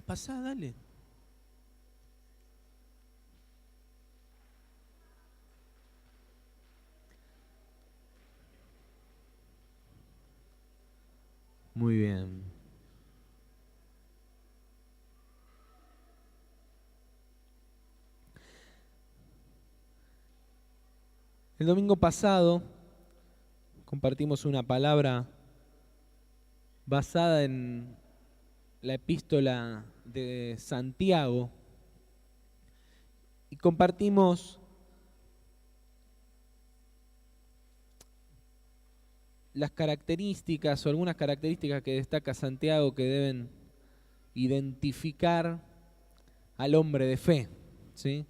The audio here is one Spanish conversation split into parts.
Pasá, dale. Muy bien. El domingo pasado compartimos una palabra basada en la epístola de Santiago y compartimos las características o algunas características que destaca Santiago que deben identificar al hombre de fe, ¿sí?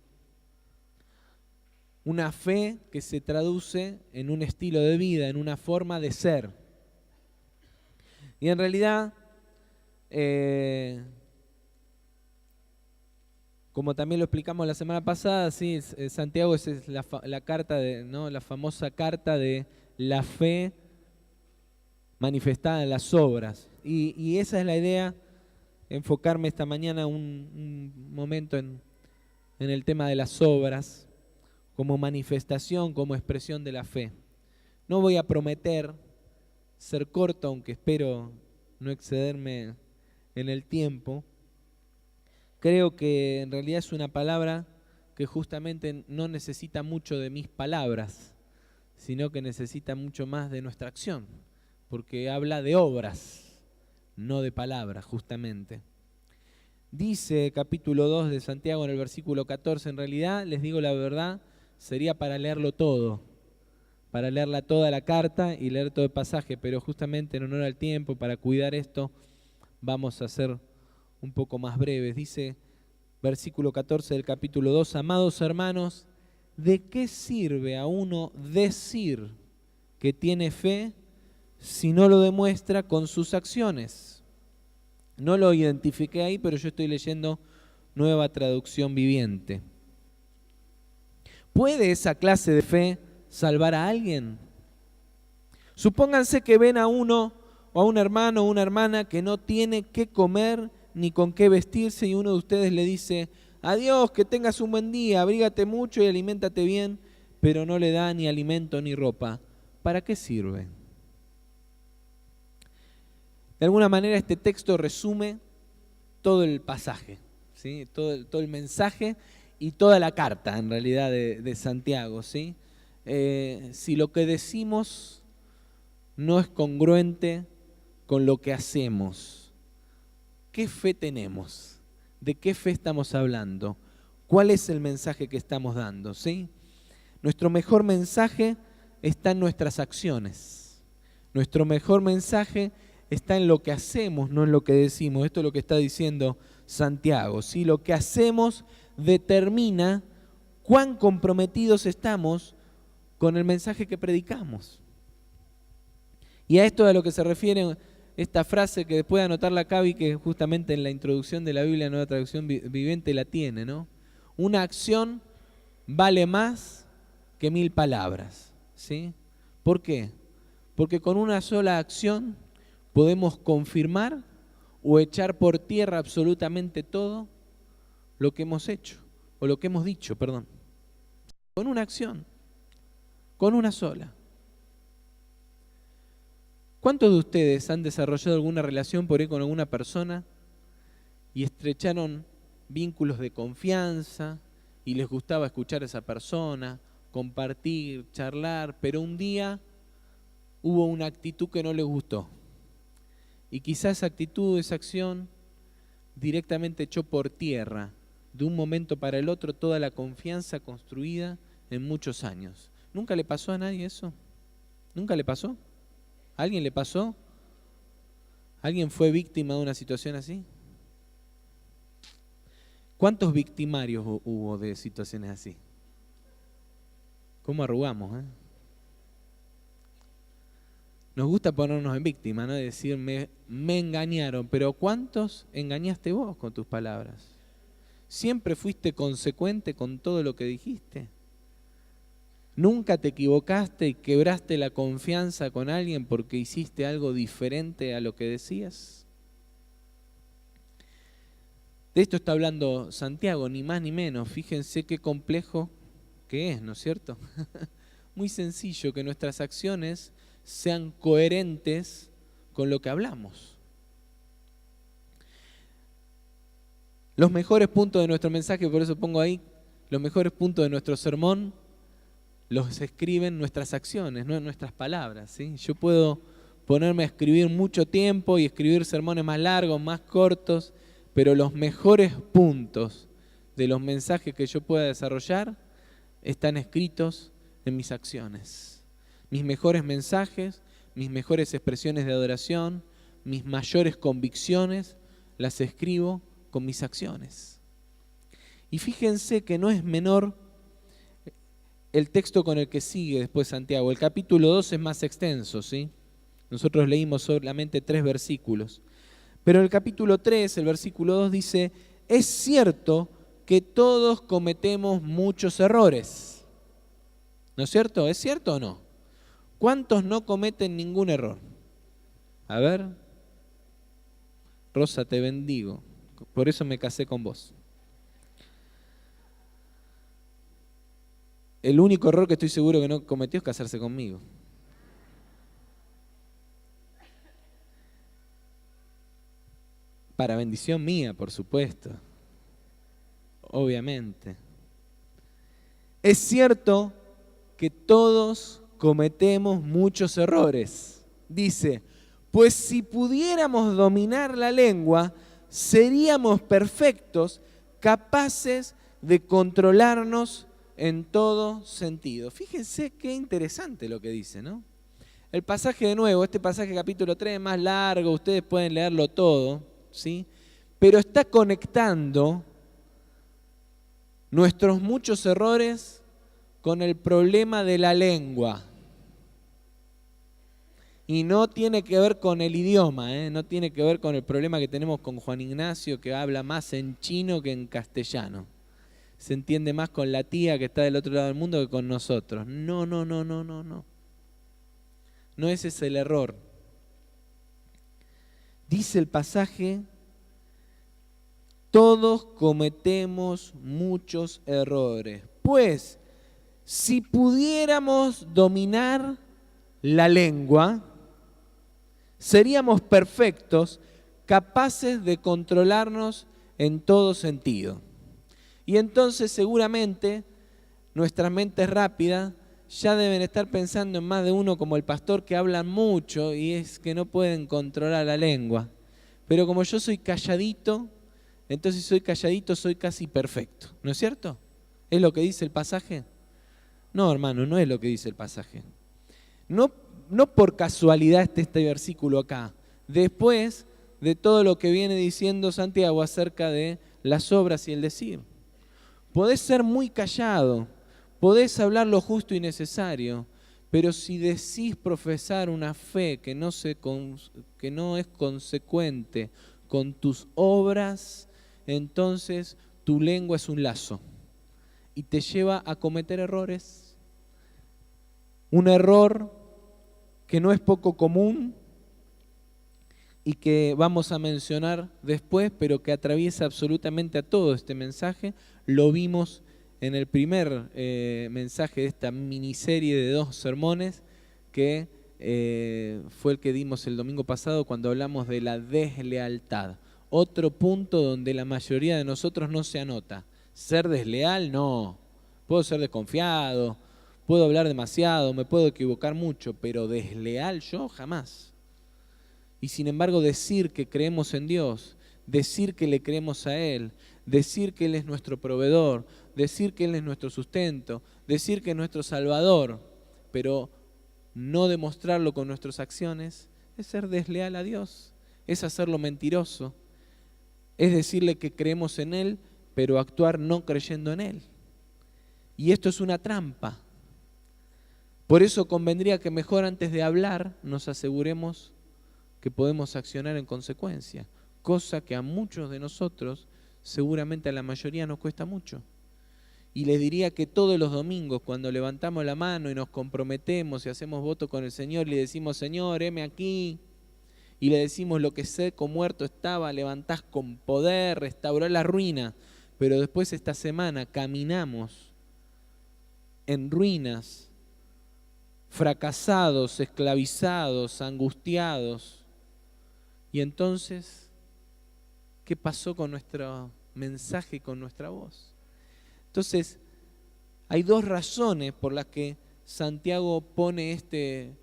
Una fe que se traduce en un estilo de vida, en una forma de ser. Y en realidad, como también lo explicamos la semana pasada, sí, Santiago es la carta de, ¿no? La famosa carta de la fe manifestada en las obras. Y esa es la idea, enfocarme esta mañana un momento en el tema de las obras, como manifestación, como expresión de la fe. No voy a prometer ser corto, aunque espero no excederme en el tiempo. Creo que en realidad es una palabra que justamente no necesita mucho de mis palabras, sino que necesita mucho más de nuestra acción, porque habla de obras, no de palabras, justamente. Dice capítulo 2 de Santiago en el versículo 14, en realidad, les digo la verdad, sería para leerlo todo, para leerla toda la carta y leer todo el pasaje, pero justamente en honor al tiempo, para cuidar esto, vamos a ser un poco más breves. Dice, versículo 14 del capítulo 2, amados hermanos, ¿de qué sirve a uno decir que tiene fe si no lo demuestra con sus acciones? No lo identifiqué ahí, pero yo estoy leyendo Nueva Traducción Viviente. ¿Puede esa clase de fe salvar a alguien? Supónganse que ven a uno o a un hermano o una hermana que no tiene qué comer ni con qué vestirse y uno de ustedes le dice, adiós, que tengas un buen día, abrígate mucho y aliméntate bien, pero no le da ni alimento ni ropa. ¿Para qué sirve? De alguna manera este texto resume todo el pasaje, ¿sí? Todo el mensaje y toda la carta, en realidad, de Santiago, ¿sí? Si lo que decimos no es congruente con lo que hacemos, ¿qué fe tenemos? ¿De qué fe estamos hablando? ¿Cuál es el mensaje que estamos dando? ¿Sí? Nuestro mejor mensaje está en nuestras acciones. Nuestro mejor mensaje está en lo que hacemos, no en lo que decimos. Esto es lo que está diciendo Santiago, ¿sí? Lo que hacemos determina cuán comprometidos estamos con el mensaje que predicamos. Y a esto es a lo que se refiere esta frase que después de anotarla acá vi que justamente en la introducción de la Biblia, Nueva Traducción Viviente, la tiene, ¿no? Una acción vale más que 1000 palabras, ¿sí? ¿Por qué? Porque con una sola acción podemos confirmar o echar por tierra absolutamente todo lo que hemos hecho, o lo que hemos dicho, perdón. Con una acción, con una sola. ¿Cuántos de ustedes han desarrollado alguna relación por ahí con alguna persona y estrecharon vínculos de confianza y les gustaba escuchar a esa persona, compartir, charlar, pero un día hubo una actitud que no les gustó? Y quizás esa actitud, esa acción, directamente echó por tierra, de un momento para el otro, toda la confianza construida en muchos años. ¿Nunca le pasó a nadie eso? ¿Nunca le pasó? ¿A alguien le pasó? ¿Alguien fue víctima de una situación así? ¿Cuántos victimarios hubo de situaciones así? ¿Cómo arrugamos, eh? Nos gusta ponernos en víctima, ¿no? Decir, me engañaron, pero ¿cuántos engañaste vos con tus palabras? ¿Siempre fuiste consecuente con todo lo que dijiste? ¿Nunca te equivocaste y quebraste la confianza con alguien porque hiciste algo diferente a lo que decías? De esto está hablando Santiago, ni más ni menos. Fíjense qué complejo que es, ¿no es cierto? Muy sencillo, que nuestras acciones sean coherentes con lo que hablamos. Los mejores puntos de nuestro mensaje, por eso pongo ahí, los mejores puntos de nuestro sermón los escriben nuestras acciones, no nuestras palabras, ¿sí? Yo puedo ponerme a escribir mucho tiempo y escribir sermones más largos, más cortos, pero los mejores puntos de los mensajes que yo pueda desarrollar están escritos en mis acciones. Mis mejores mensajes, mis mejores expresiones de adoración, mis mayores convicciones, las escribo con mis acciones. Y fíjense que no es menor el texto con el que sigue después Santiago. El capítulo 2 es más extenso, ¿sí? Nosotros leímos solamente 3 versículos. Pero en el capítulo 3, el versículo 2 dice, es cierto que todos cometemos muchos errores. ¿No es cierto? ¿Es cierto o no? ¿Cuántos no cometen ningún error? A ver. Rosa, te bendigo. Por eso me casé con vos. El único error que estoy seguro que no cometió es casarse conmigo. Para bendición mía, por supuesto. Obviamente. Es cierto que todos cometemos muchos errores. Dice, pues si pudiéramos dominar la lengua, seríamos perfectos, capaces de controlarnos en todo sentido. Fíjense qué interesante lo que dice, ¿no? El pasaje de nuevo, este pasaje capítulo 3 es más largo, ustedes pueden leerlo todo, ¿sí? Pero está conectando nuestros muchos errores con el problema de la lengua. Y no tiene que ver con el idioma, no tiene que ver con el problema que tenemos con Juan Ignacio, que habla más en chino que en castellano. Se entiende más con la tía que está del otro lado del mundo que con nosotros. No. No ese es el error. Dice el pasaje, todos cometemos muchos errores. Pues, si pudiéramos dominar la lengua, seríamos perfectos, capaces de controlarnos en todo sentido. Y entonces seguramente nuestras mentes rápidas ya deben estar pensando en más de uno como el pastor que hablan mucho y es que no pueden controlar la lengua. Pero como yo soy calladito, entonces soy calladito, soy casi perfecto. ¿No es cierto? ¿Es lo que dice el pasaje? No, hermano, no es lo que dice el pasaje. No por casualidad está este versículo acá. Después de todo lo que viene diciendo Santiago acerca de las obras y el decir. Podés ser muy callado, podés hablar lo justo y necesario, pero si decís profesar una fe que no es consecuente con tus obras, entonces tu lengua es un lazo y te lleva a cometer errores. Un error que no es poco común y que vamos a mencionar después, pero que atraviesa absolutamente a todo este mensaje. Lo vimos en el primer mensaje de esta miniserie de 2 sermones, que fue el que dimos el domingo pasado cuando hablamos de la deslealtad. Otro punto donde la mayoría de nosotros no se anota. Ser desleal, no. Puedo ser desconfiado, puedo hablar demasiado, me puedo equivocar mucho, pero desleal yo jamás. Y sin embargo decir que creemos en Dios, decir que le creemos a Él, decir que Él es nuestro proveedor, decir que Él es nuestro sustento, decir que es nuestro Salvador, pero no demostrarlo con nuestras acciones, es ser desleal a Dios, es hacerlo mentiroso, es decirle que creemos en Él, pero actuar no creyendo en Él. Y esto es una trampa. Por eso convendría que mejor antes de hablar nos aseguremos que podemos accionar en consecuencia, cosa que a muchos de nosotros, seguramente a la mayoría, nos cuesta mucho. Y les diría que todos los domingos, cuando levantamos la mano y nos comprometemos y hacemos voto con el Señor y le decimos, Señor, heme aquí, y le decimos lo que seco, muerto estaba, levantás con poder, restauró la ruina, pero después esta semana caminamos en ruinas, fracasados, esclavizados, angustiados. Y entonces, ¿qué pasó con nuestro mensaje, con nuestra voz? Entonces, hay dos razones por las que Santiago pone este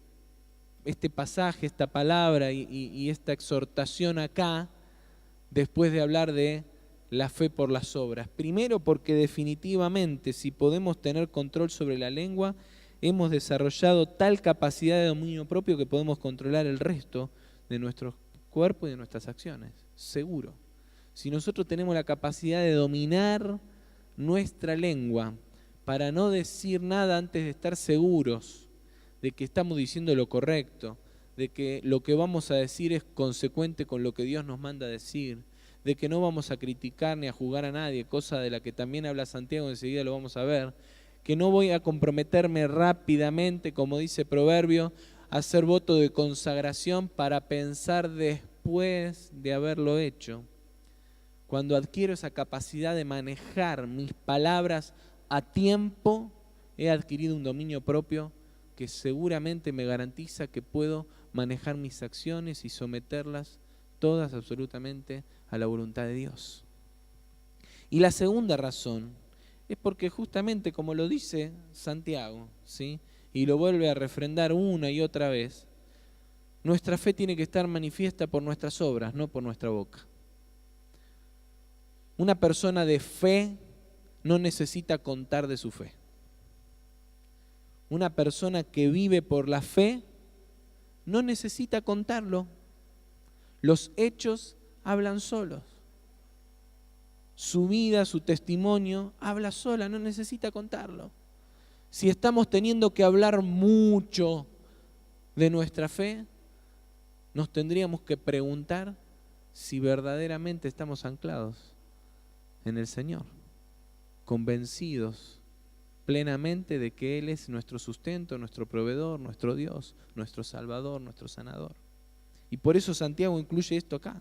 pasaje, esta palabra y esta exhortación acá, después de hablar de la fe por las obras. Primero, porque definitivamente, si podemos tener control sobre la lengua, hemos desarrollado tal capacidad de dominio propio que podemos controlar el resto de nuestro cuerpo y de nuestras acciones. Seguro. Si nosotros tenemos la capacidad de dominar nuestra lengua para no decir nada antes de estar seguros de que estamos diciendo lo correcto, de que lo que vamos a decir es consecuente con lo que Dios nos manda a decir, de que no vamos a criticar ni a juzgar a nadie, cosa de la que también habla Santiago, enseguida lo vamos a ver, que no voy a comprometerme rápidamente, como dice Proverbio, a hacer voto de consagración para pensar después de haberlo hecho. Cuando adquiero esa capacidad de manejar mis palabras a tiempo, he adquirido un dominio propio que seguramente me garantiza que puedo manejar mis acciones y someterlas todas absolutamente a la voluntad de Dios. Y la segunda razón es porque justamente como lo dice Santiago, ¿sí? Y lo vuelve a refrendar una y otra vez, nuestra fe tiene que estar manifiesta por nuestras obras, no por nuestra boca. Una persona de fe no necesita contar de su fe. Una persona que vive por la fe no necesita contarlo. Los hechos hablan solos. Su vida, su testimonio habla sola, no necesita contarlo. Si estamos teniendo que hablar mucho de nuestra fe, nos tendríamos que preguntar si verdaderamente estamos anclados en el Señor, convencidos plenamente de que Él es nuestro sustento, nuestro proveedor, nuestro Dios, nuestro Salvador, nuestro sanador. Y por eso Santiago incluye esto acá.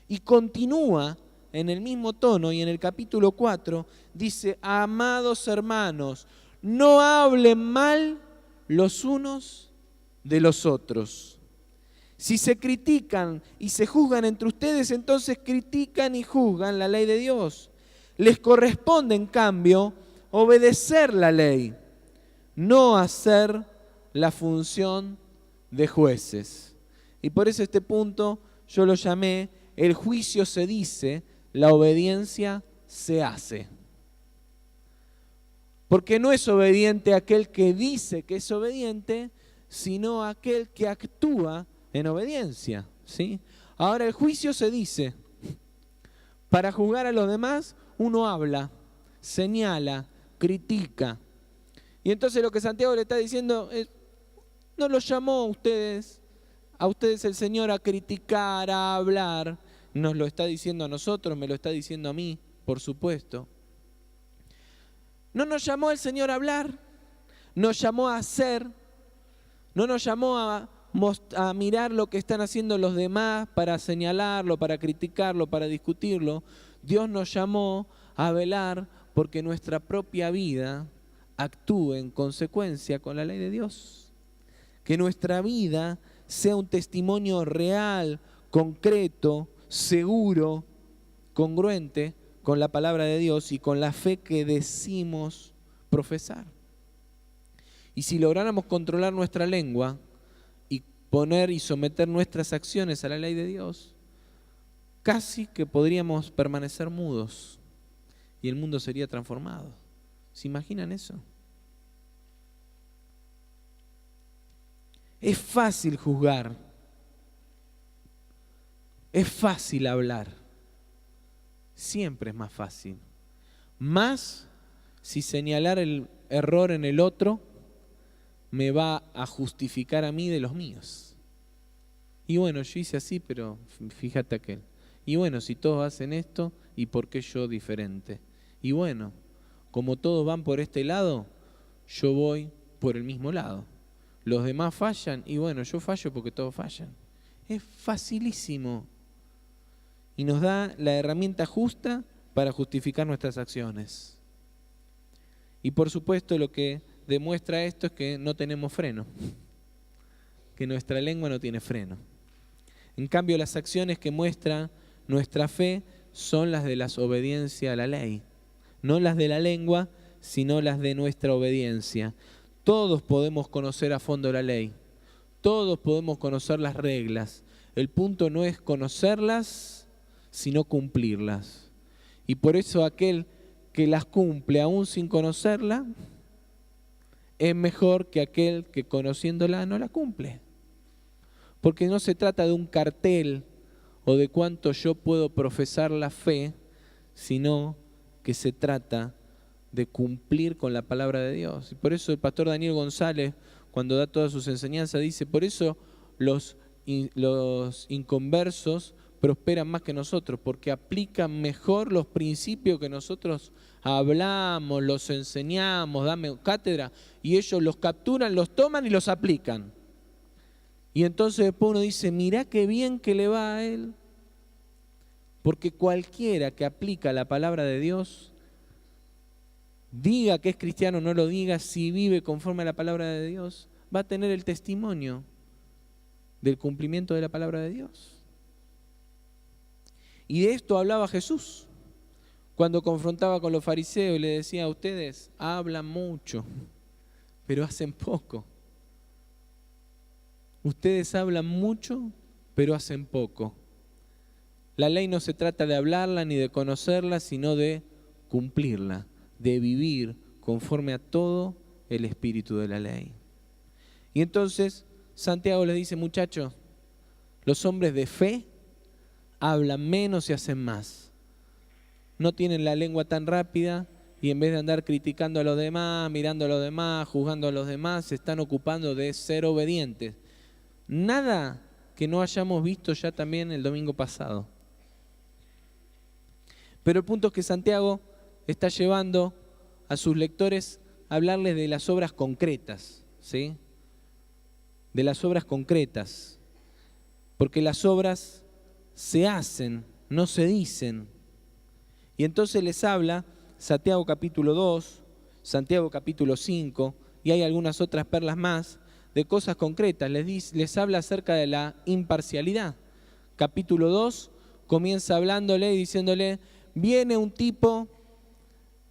Y continúa en el mismo tono y en el capítulo 4 dice: amados hermanos, no hablen mal los unos de los otros. Si se critican y se juzgan entre ustedes, entonces critican y juzgan la ley de Dios. Les corresponde, en cambio, obedecer la ley, no hacer la función de jueces. Y por eso este punto yo lo llamé: el juicio se dice, la obediencia se hace. Porque no es obediente aquel que dice que es obediente, sino aquel que actúa en obediencia, ¿sí? Ahora el juicio se dice. Para juzgar a los demás uno habla, señala, critica. Y entonces lo que Santiago le está diciendo es: no los llamó a ustedes el Señor a criticar, a hablar. Nos lo está diciendo a nosotros, me lo está diciendo a mí, por supuesto. No nos llamó el Señor a hablar, nos llamó a hacer, no nos llamó a mirar lo que están haciendo los demás para señalarlo, para criticarlo, para discutirlo. Dios nos llamó a velar porque nuestra propia vida actúe en consecuencia con la ley de Dios. Que nuestra vida sea un testimonio real, concreto, seguro, congruente con la palabra de Dios y con la fe que decimos profesar. Y si lográramos controlar nuestra lengua y poner y someter nuestras acciones a la ley de Dios, casi que podríamos permanecer mudos y el mundo sería transformado. ¿Se imaginan eso? Es fácil juzgar, es fácil hablar, siempre es más fácil. Más si señalar el error en el otro me va a justificar a mí de los míos. Y bueno, yo hice así, pero fíjate aquel. Y bueno, si todos hacen esto, ¿y por qué yo diferente? Y bueno, como todos van por este lado, yo voy por el mismo lado. Los demás fallan, y bueno, yo fallo porque todos fallan. Es facilísimo. Y nos da la herramienta justa para justificar nuestras acciones. Y por supuesto lo que demuestra esto es que no tenemos freno, que nuestra lengua no tiene freno. En cambio, las acciones que muestra nuestra fe son las de la obediencia a la ley. No las de la lengua, sino las de nuestra obediencia. Todos podemos conocer a fondo la ley. Todos podemos conocer las reglas. El punto no es conocerlas, sino cumplirlas. Y por eso aquel que las cumple aún sin conocerla, es mejor que aquel que conociéndola no la cumple. Porque no se trata de un cartel o de cuánto yo puedo profesar la fe, sino que se trata de cumplir con la palabra de Dios. Y por eso el pastor Daniel González, cuando da todas sus enseñanzas, dice, por eso los inconversos prosperan más que nosotros, porque aplican mejor los principios que nosotros hablamos, los enseñamos, dame cátedra, y ellos los capturan, los toman y los aplican. Y entonces después uno dice, mirá qué bien que le va a él. Porque cualquiera que aplica la palabra de Dios, diga que es cristiano o no lo diga, si vive conforme a la palabra de Dios, va a tener el testimonio del cumplimiento de la palabra de Dios. Y de esto hablaba Jesús cuando confrontaba con los fariseos y le decía, ustedes hablan mucho, pero hacen poco. Ustedes hablan mucho, pero hacen poco. La ley no se trata de hablarla ni de conocerla, sino de cumplirla, de vivir conforme a todo el espíritu de la ley. Y entonces Santiago les dice, muchachos, los hombres de fe hablan menos y hacen más. No tienen la lengua tan rápida y en vez de andar criticando a los demás, mirando a los demás, juzgando a los demás, se están ocupando de ser obedientes. Nada que no hayamos visto ya también el domingo pasado. Pero el punto es que Santiago está llevando a sus lectores a hablarles de las obras concretas, ¿sí? De las obras concretas. Porque las obras se hacen, no se dicen. Y entonces les habla Santiago capítulo 2, Santiago capítulo 5, y hay algunas otras perlas más, de cosas concretas. Les habla acerca de la imparcialidad. Capítulo 2 comienza hablándole y diciéndole, viene un tipo,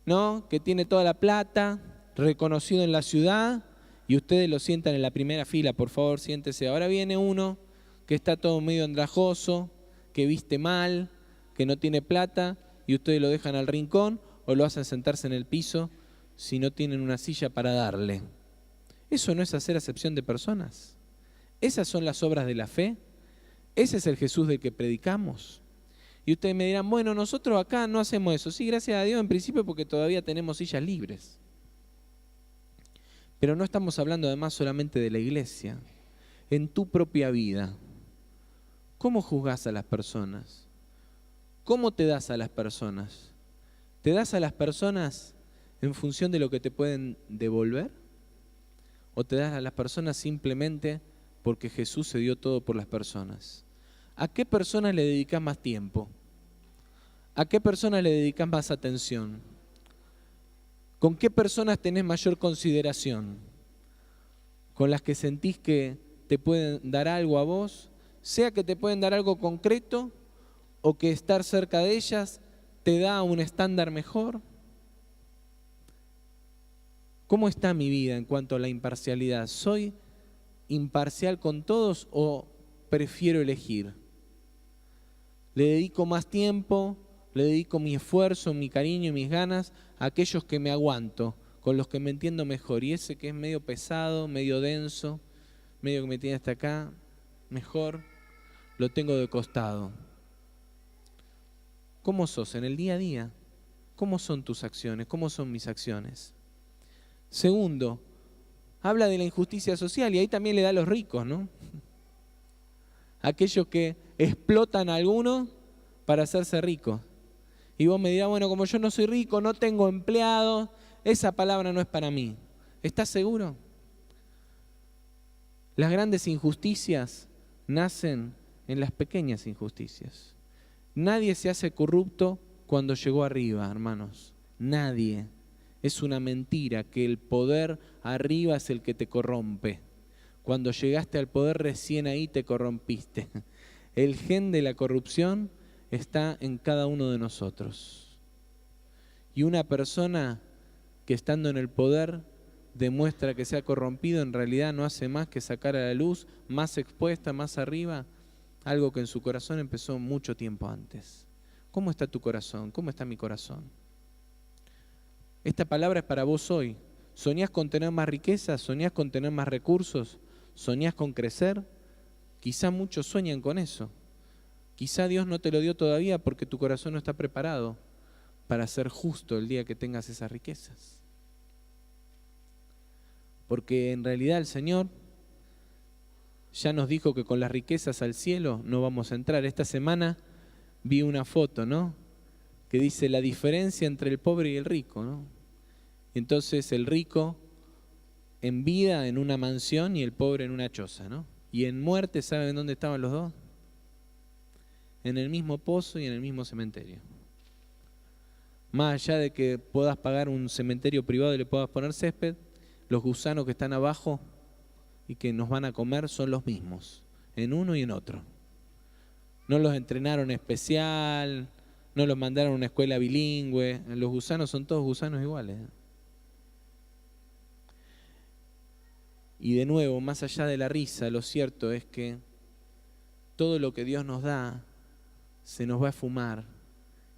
¿no?, que tiene toda la plata, reconocido en la ciudad, y ustedes lo sientan en la primera fila, por favor, siéntese. Ahora viene uno que está todo medio andrajoso, que viste mal, que no tiene plata, y ustedes lo dejan al rincón o lo hacen sentarse en el piso si no tienen una silla para darle. ¿Eso no es hacer acepción de personas? ¿Esas son las obras de la fe? ¿Ese es el Jesús del que predicamos? Y ustedes me dirán, bueno, nosotros acá no hacemos eso. Sí, gracias a Dios en principio porque todavía tenemos sillas libres. Pero no estamos hablando además solamente de la iglesia. En tu propia vida, ¿cómo juzgás a las personas? ¿Cómo te das a las personas? ¿Te das a las personas en función de lo que te pueden devolver? ¿O te das a las personas simplemente porque Jesús se dio todo por las personas? ¿A qué personas le dedicas más tiempo? ¿A qué personas le dedicas más atención? ¿Con qué personas tenés mayor consideración? ¿Con las que sentís que te pueden dar algo a vos? Sea que te pueden dar algo concreto o que estar cerca de ellas te da un estándar mejor. ¿Cómo está mi vida en cuanto a la imparcialidad? ¿Soy imparcial con todos o prefiero elegir? ¿Le dedico más tiempo? ¿Le dedico mi esfuerzo, mi cariño y mis ganas a aquellos que me aguanto, con los que me entiendo mejor? Y ese que es medio pesado, medio denso, medio que me tiene hasta acá, mejor lo tengo de costado. ¿Cómo sos en el día a día? ¿Cómo son tus acciones? ¿Cómo son mis acciones? Segundo, habla de la injusticia social y ahí también le da a los ricos, ¿no? Aquellos que explotan a algunos para hacerse ricos. Y vos me dirás, bueno, como yo no soy rico, no tengo empleados, esa palabra no es para mí. ¿Estás seguro? Las grandes injusticias nacen en las pequeñas injusticias. Nadie se hace corrupto cuando llegó arriba, hermanos. Nadie. Es una mentira que el poder arriba es el que te corrompe. Cuando llegaste al poder, recién ahí te corrompiste. El gen de la corrupción está en cada uno de nosotros. Y una persona que estando en el poder demuestra que se ha corrompido, en realidad no hace más que sacar a la luz, más expuesta, más arriba, algo que en su corazón empezó mucho tiempo antes. ¿Cómo está tu corazón? ¿Cómo está mi corazón? Esta palabra es para vos hoy. ¿Soñás con tener más riqueza? ¿Soñás con tener más recursos? ¿Soñás con crecer? Quizá muchos sueñan con eso. Quizá Dios no te lo dio todavía porque tu corazón no está preparado para ser justo el día que tengas esas riquezas. Porque en realidad el Señor ya nos dijo que con las riquezas al cielo no vamos a entrar. Esta semana vi una foto, ¿no?, que dice la diferencia entre el pobre y el rico, ¿no? Entonces el rico en vida en una mansión y el pobre en una choza, ¿no? Y en muerte, ¿saben dónde estaban los dos? En el mismo pozo y en el mismo cementerio. Más allá de que puedas pagar un cementerio privado y le puedas poner césped, los gusanos que están abajo y que nos van a comer son los mismos, en uno y en otro. No los entrenaron especial, no los mandaron a una escuela bilingüe, los gusanos son todos gusanos iguales. Y de nuevo, más allá de la risa, lo cierto es que todo lo que Dios nos da se nos va a esfumar.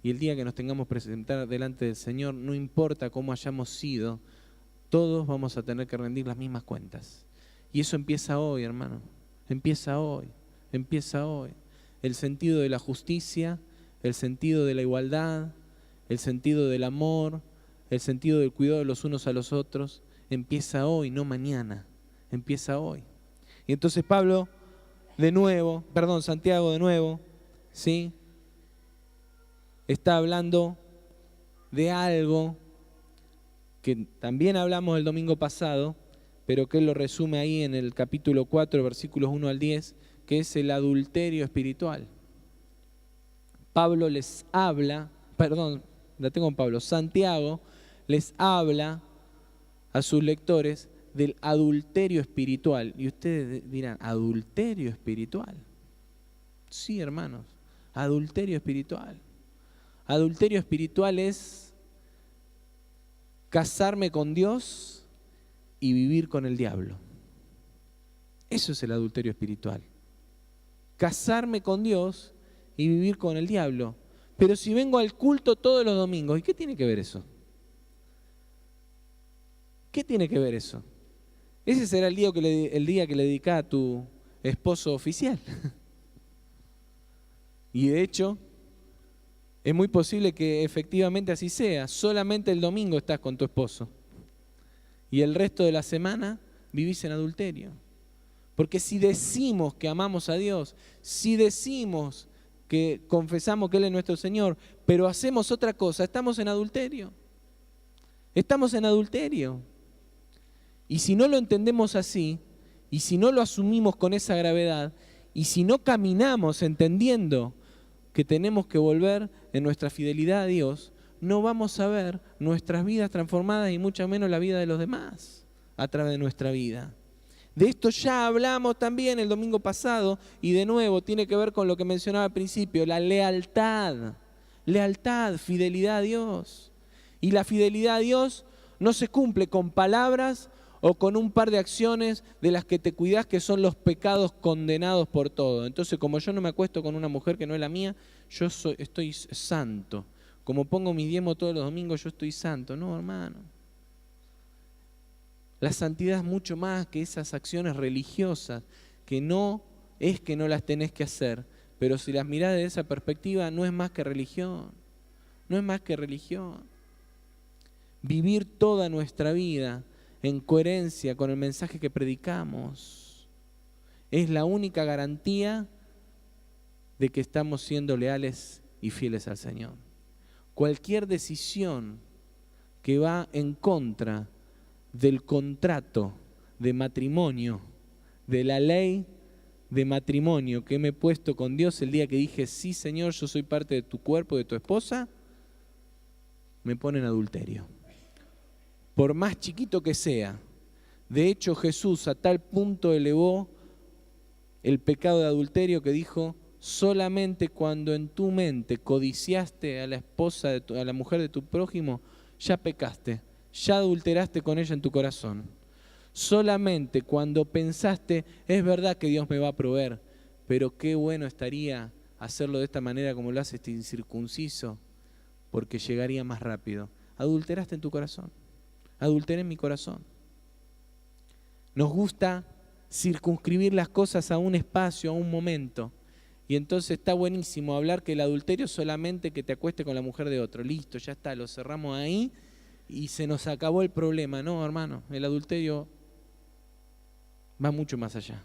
Y el día que nos tengamos que presentar delante del Señor, no importa cómo hayamos sido, todos vamos a tener que rendir las mismas cuentas. Y eso empieza hoy, hermano. Empieza hoy. Empieza hoy. El sentido de la justicia, el sentido de la igualdad, el sentido del amor, el sentido del cuidado de los unos a los otros, empieza hoy, no mañana. Empieza hoy. Y entonces Santiago de nuevo, ¿sí?, está hablando de algo que también hablamos el domingo pasado, pero que él lo resume ahí en el capítulo 4, versículos 1 al 10, que es el adulterio espiritual. Santiago les habla a sus lectores del adulterio espiritual. Y ustedes dirán, ¿adulterio espiritual? Sí, hermanos, adulterio espiritual. Adulterio espiritual es casarme con Dios y vivir con el diablo. Eso es el adulterio espiritual. Casarme con Dios y vivir con el diablo. Pero si vengo al culto todos los domingos, ¿y qué tiene que ver eso? ¿Qué tiene que ver eso? Ese será el día que le dedicás a tu esposo oficial. Y de hecho, es muy posible que efectivamente así sea. Solamente el domingo estás con tu esposo. Y el resto de la semana vivís en adulterio. Porque si decimos que amamos a Dios, si decimos que confesamos que Él es nuestro Señor, pero hacemos otra cosa, estamos en adulterio. Estamos en adulterio. Y si no lo entendemos así, y si no lo asumimos con esa gravedad, y si no caminamos entendiendo que tenemos que volver en nuestra fidelidad a Dios, no vamos a ver nuestras vidas transformadas y mucho menos la vida de los demás a través de nuestra vida. De esto ya hablamos también el domingo pasado y de nuevo tiene que ver con lo que mencionaba al principio, la lealtad. Lealtad, fidelidad a Dios. Y la fidelidad a Dios no se cumple con palabras o con un par de acciones de las que te cuidás, que son los pecados condenados por todo. Entonces, como yo no me acuesto con una mujer que no es la mía, yo estoy santo. Como pongo mi diezmo todos los domingos, yo estoy santo. No, hermano. La santidad es mucho más que esas acciones religiosas, que no es que no las tenés que hacer, pero si las mirás desde esa perspectiva, no es más que religión. No es más que religión. Vivir toda nuestra vida en coherencia con el mensaje que predicamos es la única garantía de que estamos siendo leales y fieles al Señor. Cualquier decisión que va en contra del contrato de matrimonio, de la ley de matrimonio que me he puesto con Dios el día que dije, sí Señor, yo soy parte de tu cuerpo, de tu esposa, me pone en adulterio. Por más chiquito que sea. De hecho, Jesús a tal punto elevó el pecado de adulterio que dijo, solamente cuando en tu mente codiciaste a la esposa, a la mujer de tu prójimo, ya pecaste, ya adulteraste con ella en tu corazón. Solamente cuando pensaste, es verdad que Dios me va a proveer, pero qué bueno estaría hacerlo de esta manera como lo hace este incircunciso, porque llegaría más rápido. Adulteraste en tu corazón, adulteré en mi corazón. Nos gusta circunscribir las cosas a un espacio, a un momento. Y entonces está buenísimo hablar que el adulterio es solamente que te acueste con la mujer de otro. Listo, ya está, lo cerramos ahí y se nos acabó el problema. No, hermano, el adulterio va mucho más allá.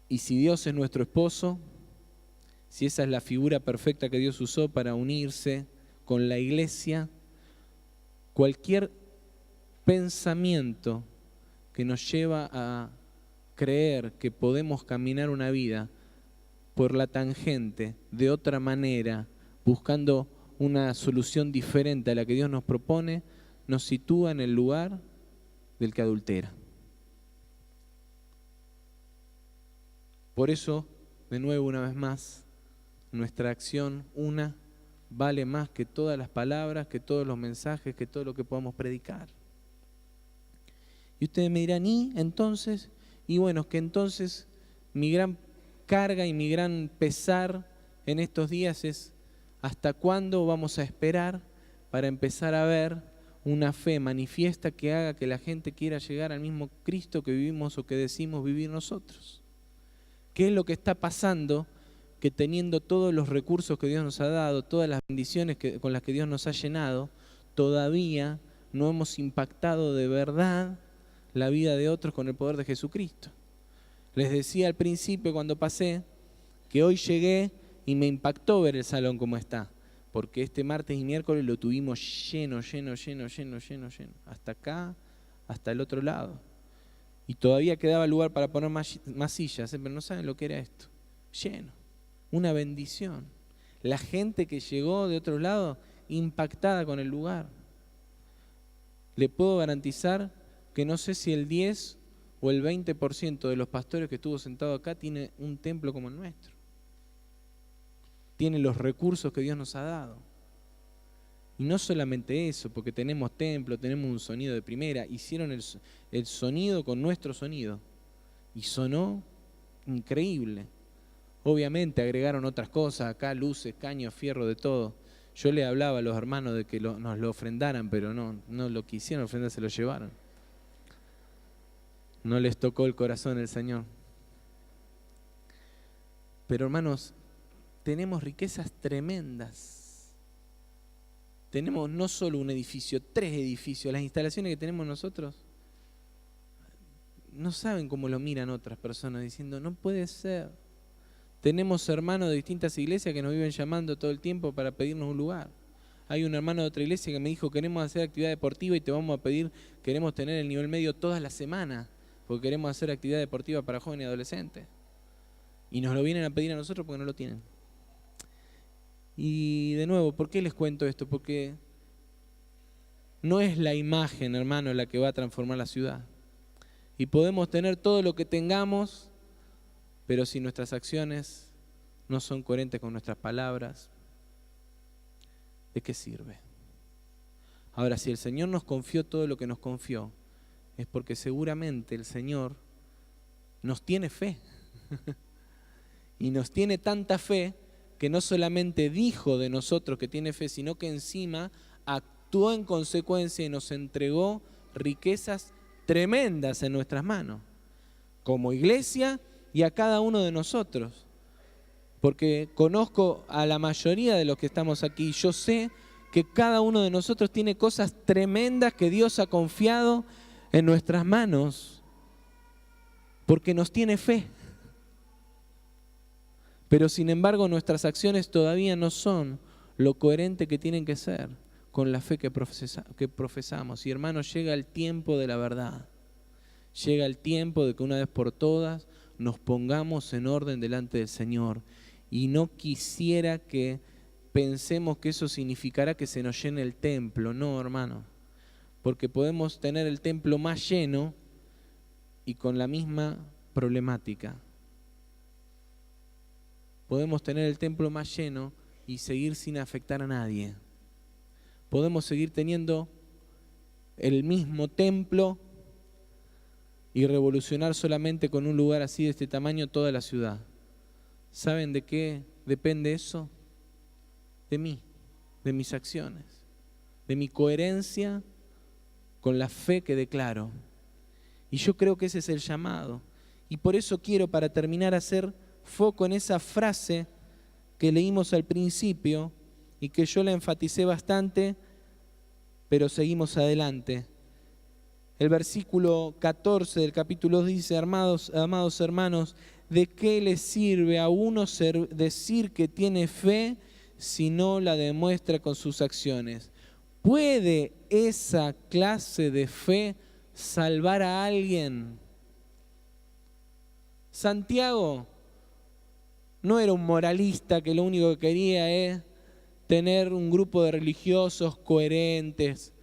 Y si Dios es nuestro esposo, si esa es la figura perfecta que Dios usó para unirse con la iglesia, cualquier pensamiento que nos lleva a creer que podemos caminar una vida por la tangente, de otra manera, buscando una solución diferente a la que Dios nos propone, nos sitúa en el lugar del que adultera. Por eso, de nuevo, una vez más, nuestra acción, vale más que todas las palabras, que todos los mensajes, que todo lo que podamos predicar. Y ustedes me dirán, ¿y entonces? Y bueno, que entonces mi gran carga y mi gran pesar en estos días es ¿hasta cuándo vamos a esperar para empezar a ver una fe manifiesta que haga que la gente quiera llegar al mismo Cristo que vivimos o que decimos vivir nosotros? ¿Qué es lo que está pasando que teniendo todos los recursos que Dios nos ha dado, todas las bendiciones con las que Dios nos ha llenado, todavía no hemos impactado de verdad la vida de otros con el poder de Jesucristo? Les decía al principio cuando pasé que hoy llegué y me impactó ver el salón como está, porque este martes y miércoles lo tuvimos lleno, hasta acá, hasta el otro lado. Y todavía quedaba lugar para poner más sillas, pero no saben lo que era esto, lleno, una bendición. La gente que llegó de otro lado impactada con el lugar. Le puedo garantizar que no sé si el 10 o el 20% de los pastores que estuvo sentado acá tiene un templo como el nuestro. Tiene los recursos que Dios nos ha dado. Y no solamente eso, porque tenemos templo, tenemos un sonido de primera. Hicieron el sonido con nuestro sonido. Y sonó increíble. Obviamente agregaron otras cosas acá, luces, caños, fierro, de todo. Yo le hablaba a los hermanos de que nos lo ofrendaran, pero no lo quisieron ofrendar, se lo llevaron. No les tocó el corazón el Señor. Pero hermanos, tenemos riquezas tremendas. Tenemos no solo un edificio, 3 edificios. Las instalaciones que tenemos nosotros, no saben cómo lo miran otras personas, diciendo, no puede ser. Tenemos hermanos de distintas iglesias que nos viven llamando todo el tiempo para pedirnos un lugar. Hay un hermano de otra iglesia que me dijo, queremos hacer actividad deportiva y te vamos a pedir, queremos tener el nivel medio todas las semanas, porque queremos hacer actividad deportiva para jóvenes y adolescentes. Y nos lo vienen a pedir a nosotros porque no lo tienen. Y de nuevo, ¿por qué les cuento esto? Porque no es la imagen, hermano, la que va a transformar la ciudad. Y podemos tener todo lo que tengamos, pero si nuestras acciones no son coherentes con nuestras palabras, ¿de qué sirve? Ahora, si el Señor nos confió todo lo que nos confió, es porque seguramente el Señor nos tiene fe. Y nos tiene tanta fe que no solamente dijo de nosotros que tiene fe, sino que encima actuó en consecuencia y nos entregó riquezas tremendas en nuestras manos, como iglesia y a cada uno de nosotros. Porque conozco a la mayoría de los que estamos aquí y yo sé que cada uno de nosotros tiene cosas tremendas que Dios ha confiado en nuestras manos, porque nos tiene fe. Pero sin embargo nuestras acciones todavía no son lo coherente que tienen que ser con la fe que profesamos. Y hermanos, llega el tiempo de la verdad. Llega el tiempo de que una vez por todas nos pongamos en orden delante del Señor. Y no quisiera que pensemos que eso significará que se nos llene el templo. No, hermano. Porque podemos tener el templo más lleno y con la misma problemática. Podemos tener el templo más lleno y seguir sin afectar a nadie. Podemos seguir teniendo el mismo templo y revolucionar solamente con un lugar así de este tamaño toda la ciudad. ¿Saben de qué depende eso? De mí, de mis acciones, de mi coherencia con la fe que declaro. Y yo creo que ese es el llamado. Y por eso quiero, para terminar, hacer foco en esa frase que leímos al principio y que yo la enfaticé bastante, pero seguimos adelante. El versículo 14 del capítulo 2 dice: amados hermanos, ¿de qué les sirve a uno decir que tiene fe si no la demuestra con sus acciones? ¿Puede esa clase de fe salvar a alguien? Santiago no era un moralista que lo único que quería es tener un grupo de religiosos coherentes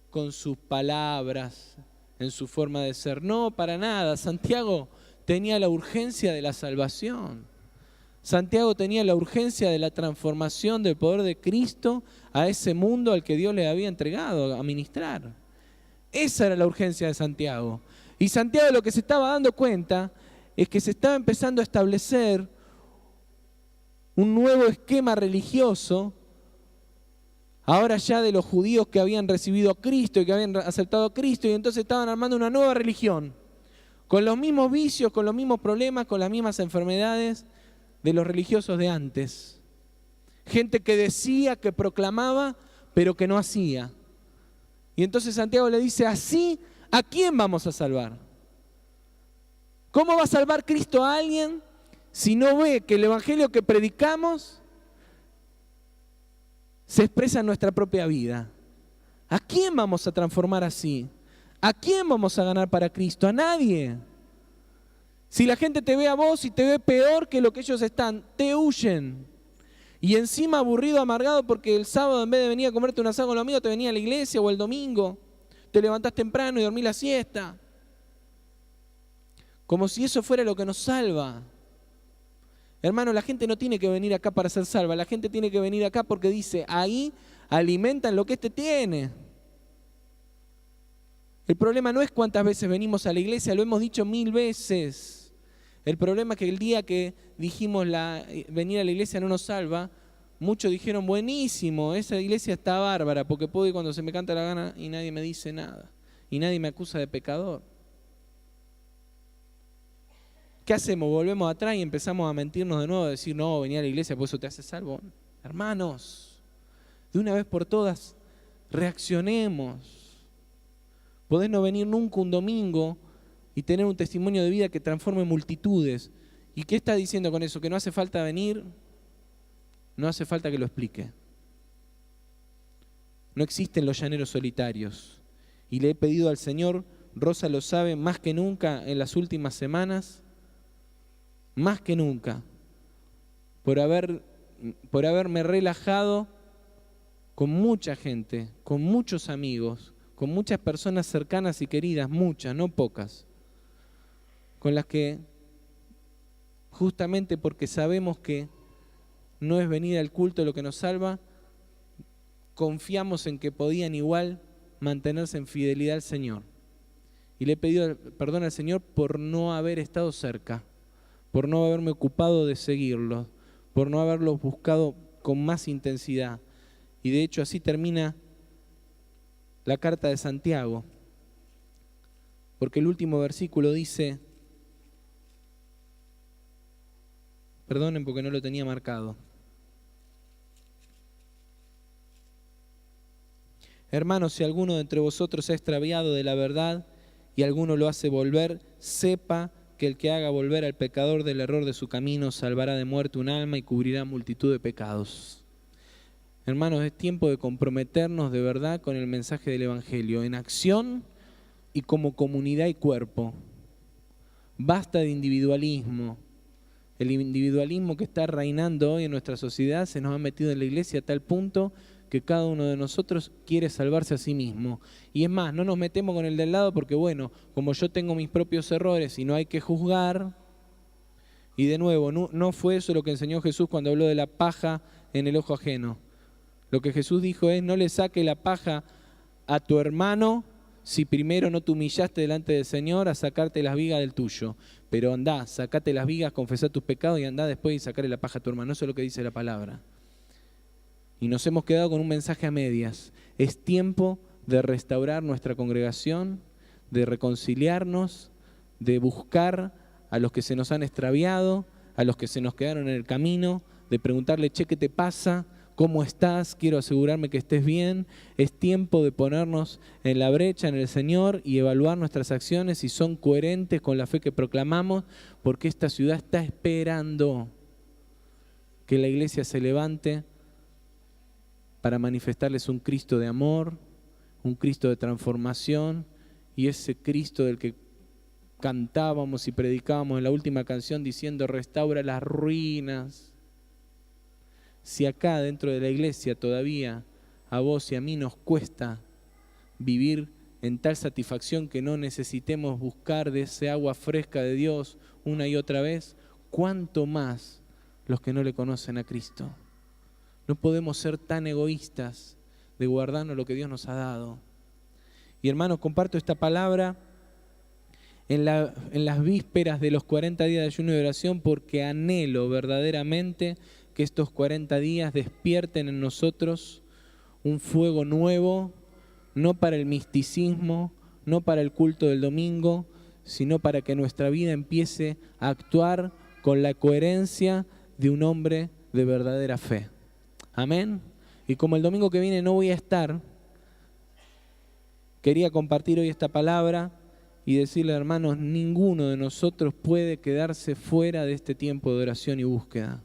con sus palabras, en su forma de ser. No, para nada. Santiago tenía la urgencia de la salvación. Santiago tenía la urgencia de la transformación del poder de Cristo a ese mundo al que Dios le había entregado a ministrar. Esa era la urgencia de Santiago. Y Santiago lo que se estaba dando cuenta es que se estaba empezando a establecer un nuevo esquema religioso, ahora ya de los judíos que habían recibido a Cristo y que habían aceptado a Cristo, y entonces estaban armando una nueva religión, con los mismos vicios, con los mismos problemas, con las mismas enfermedades de los religiosos de antes. Gente que decía, que proclamaba, pero que no hacía. Y entonces Santiago le dice: así, ¿a quién vamos a salvar? ¿Cómo va a salvar Cristo a alguien si no ve que el evangelio que predicamos se expresa en nuestra propia vida? ¿A quién vamos a transformar así? ¿A quién vamos a ganar para Cristo? A nadie. Si la gente te ve a vos y te ve peor que lo que ellos están, te huyen. Y encima aburrido, amargado, porque el sábado en vez de venir a comerte un asado con los amigos, te venía a la iglesia, o el domingo te levantás temprano y dormís la siesta. Como si eso fuera lo que nos salva. Hermano, la gente no tiene que venir acá para ser salva. La gente tiene que venir acá porque dice: ahí alimentan lo que este tiene. El problema no es cuántas veces venimos a la iglesia, lo hemos dicho 1000 veces. El problema es que el día que dijimos venir a la iglesia no nos salva, muchos dijeron: buenísimo, esa iglesia está bárbara, porque puedo ir cuando se me canta la gana y nadie me dice nada. Y nadie me acusa de pecador. ¿Qué hacemos? Volvemos atrás y empezamos a mentirnos de nuevo, a decir: no, venía a la iglesia, por eso te hace salvo. Hermanos, de una vez por todas, reaccionemos. Podés no venir nunca un domingo y tener un testimonio de vida que transforme multitudes. ¿Y qué está diciendo con eso? ¿Que no hace falta venir? No hace falta que lo explique. No existen los llaneros solitarios. Y le he pedido al Señor, Rosa lo sabe más que nunca en las últimas semanas, más que nunca, por haberme relajado con mucha gente, con muchos amigos, con muchas personas cercanas y queridas, muchas, no pocas, con las que justamente porque sabemos que no es venir al culto lo que nos salva, confiamos en que podían igual mantenerse en fidelidad al Señor. Y le he pedido perdón al Señor por no haber estado cerca, por no haberme ocupado de seguirlos, por no haberlos buscado con más intensidad. Y de hecho así termina la carta de Santiago, porque el último versículo dice, perdonen porque no lo tenía marcado: hermanos, si alguno de entre vosotros se ha extraviado de la verdad y alguno lo hace volver, sepa que el que haga volver al pecador del error de su camino salvará de muerte un alma y cubrirá multitud de pecados. Hermanos, es tiempo de comprometernos de verdad con el mensaje del Evangelio, en acción, y como comunidad y cuerpo. Basta de individualismo. El individualismo que está reinando hoy en nuestra sociedad se nos ha metido en la iglesia a tal punto que cada uno de nosotros quiere salvarse a sí mismo. Y es más, no nos metemos con el del lado porque, bueno, como yo tengo mis propios errores y no hay que juzgar. Y de nuevo, no fue eso lo que enseñó Jesús cuando habló de la paja en el ojo ajeno. Lo que Jesús dijo es: no le saque la paja a tu hermano si primero no te humillaste delante del Señor a sacarte las vigas del tuyo. Pero andá, sacate las vigas, confesá tus pecados y andá después y sacarle la paja a tu hermano. Eso es lo que dice la palabra. Y nos hemos quedado con un mensaje a medias. Es tiempo de restaurar nuestra congregación, de reconciliarnos, de buscar a los que se nos han extraviado, a los que se nos quedaron en el camino, de preguntarle: che, ¿qué te pasa? ¿Cómo estás? Quiero asegurarme que estés bien. Es tiempo de ponernos en la brecha en el Señor y evaluar nuestras acciones si son coherentes con la fe que proclamamos, porque esta ciudad está esperando que la iglesia se levante para manifestarles un Cristo de amor, un Cristo de transformación, y ese Cristo del que cantábamos y predicábamos en la última canción diciendo: restaura las ruinas. Si acá dentro de la iglesia todavía a vos y a mí nos cuesta vivir en tal satisfacción que no necesitemos buscar de ese agua fresca de Dios una y otra vez, ¿cuánto más los que no le conocen a Cristo? No podemos ser tan egoístas de guardarnos lo que Dios nos ha dado. Y hermanos, comparto esta palabra en las vísperas de los 40 días de ayuno y oración porque anhelo verdaderamente que estos 40 días despierten en nosotros un fuego nuevo, no para el misticismo, no para el culto del domingo, sino para que nuestra vida empiece a actuar con la coherencia de un hombre de verdadera fe. Amén. Y como el domingo que viene no voy a estar, quería compartir hoy esta palabra y decirle, hermanos, ninguno de nosotros puede quedarse fuera de este tiempo de oración y búsqueda.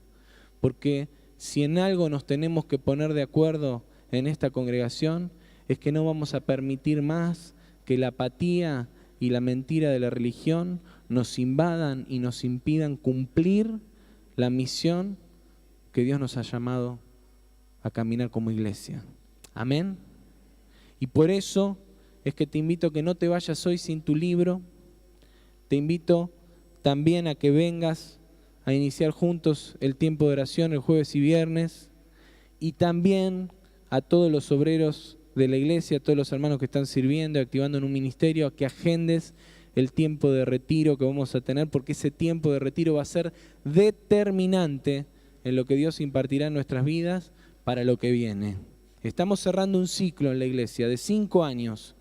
Porque si en algo nos tenemos que poner de acuerdo en esta congregación, es que no vamos a permitir más que la apatía y la mentira de la religión nos invadan y nos impidan cumplir la misión que Dios nos ha llamado a caminar como iglesia. Amén. Y por eso es que te invito a que no te vayas hoy sin tu libro. Te invito también a que vengas a iniciar juntos el tiempo de oración el jueves y viernes, y también a todos los obreros de la iglesia, a todos los hermanos que están sirviendo y activando en un ministerio, a que agendes el tiempo de retiro que vamos a tener, porque ese tiempo de retiro va a ser determinante en lo que Dios impartirá en nuestras vidas para lo que viene. Estamos cerrando un ciclo en la iglesia de 5 años,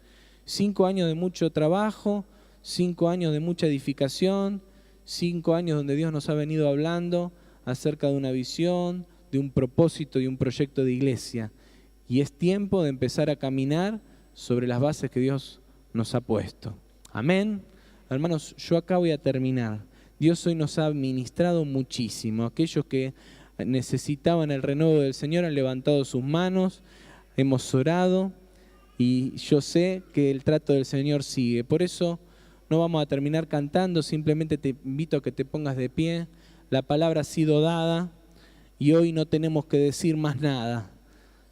5 años de mucho trabajo, 5 años de mucha edificación, 5 años donde Dios nos ha venido hablando acerca de una visión, de un propósito y un proyecto de iglesia. Y es tiempo de empezar a caminar sobre las bases que Dios nos ha puesto. Amén. Hermanos, yo acá voy a terminar. Dios hoy nos ha ministrado muchísimo. Aquellos que necesitaban el renuevo del Señor han levantado sus manos, hemos orado y yo sé que el trato del Señor sigue. Por eso no vamos a terminar cantando, simplemente te invito a que te pongas de pie. La palabra ha sido dada y hoy no tenemos que decir más nada.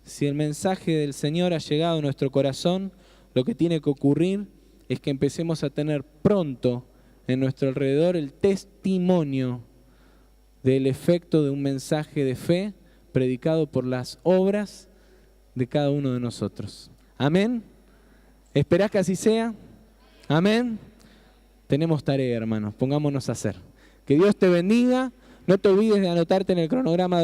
Si el mensaje del Señor ha llegado a nuestro corazón, lo que tiene que ocurrir es que empecemos a tener pronto en nuestro alrededor el testimonio del efecto de un mensaje de fe predicado por las obras de cada uno de nosotros. Amén. ¿Esperás que así sea? Amén. Tenemos tarea, hermanos, pongámonos a hacer. Que Dios te bendiga. No te olvides de anotarte en el cronograma de